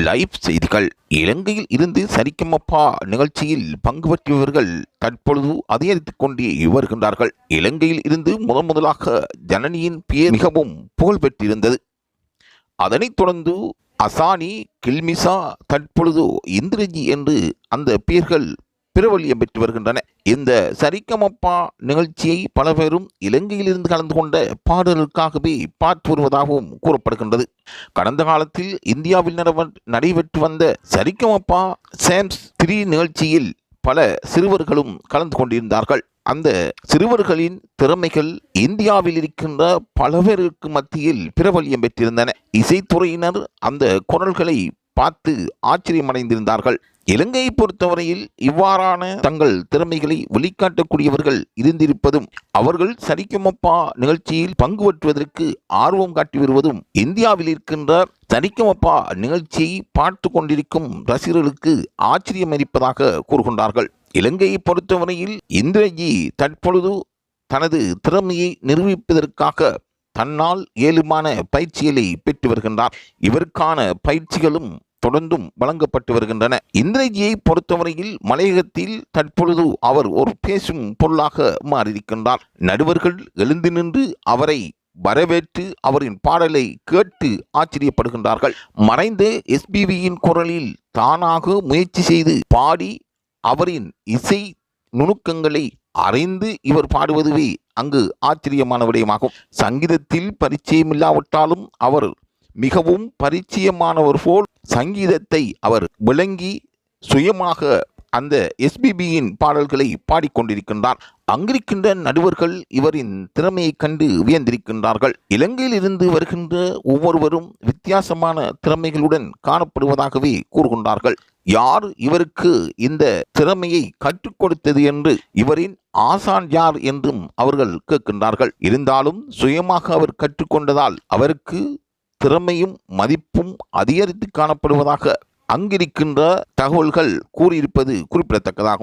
Live செய்திகள். இலங்கையில் இருந்து சரிகமப நிகழ்ச்சியில் பங்கு பெற்றவர்கள் தற்பொழுது அதிகரித்துக் கொண்டே வருகின்றார்கள். இலங்கையில் இருந்து முதலாக ஜனனியின் பெயர் மிகவும் புகழ் பெற்றிருந்தது. அதனைத் தொடர்ந்து அசானி, கில்மிசா, தற்பொழுது இந்திரஜி என்று அந்த பெயர்கள் பிரபல்யம் பெற்று வருகின்றன. இந்த சரிகமப நிகழ்ச்சியை பல பேரும் இலங்கையிலிருந்து கலந்து கொண்ட பாடலுக்காகவே பார்த்து வருவதாகவும் கூறப்படுகின்றது. கடந்த காலத்தில் இந்தியாவில் நடைபெற்று வந்த சரிகமப சாம்ஸ் 3 நிகழ்ச்சியில் பல சிறுவர்களும் கலந்து கொண்டிருந்தார்கள். அந்த சிறுவர்களின் திறமைகள் இந்தியாவில் இருக்கின்ற பல பேருக்கு மத்தியில் பிரபல்யம் பெற்றிருந்தன. இசைத்துறையினர் அந்த குரல்களை பார்த்து ஆச்சரியமடைந்திருந்தார்கள். இலங்கையை பொறுத்தவரையில் இவ்வாறான தங்கள் திறமைகளை வெளிக்காட்டக்கூடியவர்கள் இருந்திருப்பதும், அவர்கள் சரிகமப நிகழ்ச்சியில் பங்கு பெற்றுவதற்கு ஆர்வம் காட்டி வருவதும் இந்தியாவில் இருக்கின்ற சரிகமப நிகழ்ச்சியை பார்த்து கொண்டிருக்கும் ரசிகர்களுக்கு ஆச்சரியம் அளிப்பதாக கூறுகின்றார்கள். இலங்கையை பொறுத்தவரையில் இந்திரஜி தற்பொழுது தனது திறமையை நிரூபிப்பதற்காக தன்னால் இயலுமான பயிற்சிகளை பெற்று வருகின்றார். இவருக்கான பயிற்சிகளும் தொடர்ந்தும் வழங்கப்பட்டு வருகின்றன. இந்திரஜியை பொறுத்தவரையில் மலையகத்தில் தற்பொழுது அவர் ஒரு பேசும் பொருளாக மாறியிருக்கின்றார். நடுவர்கள் எழுந்து நின்று அவரை வரவேற்று அவரின் பாடலை கேட்டு ஆச்சரியப்படுகின்றார்கள். மறைந்த எஸ்பிபியின் குரலில் தானாக முயற்சி செய்து பாடி அவரின் இசை நுணுக்கங்களை அறிந்து இவர் பாடுவதுவே அங்கு ஆச்சரியமான விடயமாகும். சங்கீதத்தில் பரிச்சயமில்லாவிட்டாலும் அவர் மிகவும் பரிச்சயமானவர் போல் சங்கீதத்தை அவர் விளங்கி சுயமாக அந்த எஸ்பிபியின் பாடல்களை பாடிக்கொண்டிருக்கின்றார். அங்கிருக்கின்ற நடுவர்கள் இவரின் திறமையை கண்டு வியந்திருக்கின்றார்கள். இலங்கையில் இருந்து வருகின்ற ஒவ்வொருவரும் வித்தியாசமான திறமைகளுடன் காணப்படுவதாகவே கூறுகின்றார்கள். யார் இவருக்கு இந்த திறமையை கற்றுக் கொடுத்தது என்று, இவரின் ஆசான் யார் என்றும் அவர்கள் கேட்கின்றார்கள். இருந்தாலும் சுயமாக அவர் கற்றுக்கொண்டதால் அவருக்கு திறமையும் மதிப்பும் அதிகரித்து காணப்படுவதாக அங்கிருக்கின்ற தகவல்கள் கூறியிருப்பது குறிப்பிடத்தக்கதாகும்.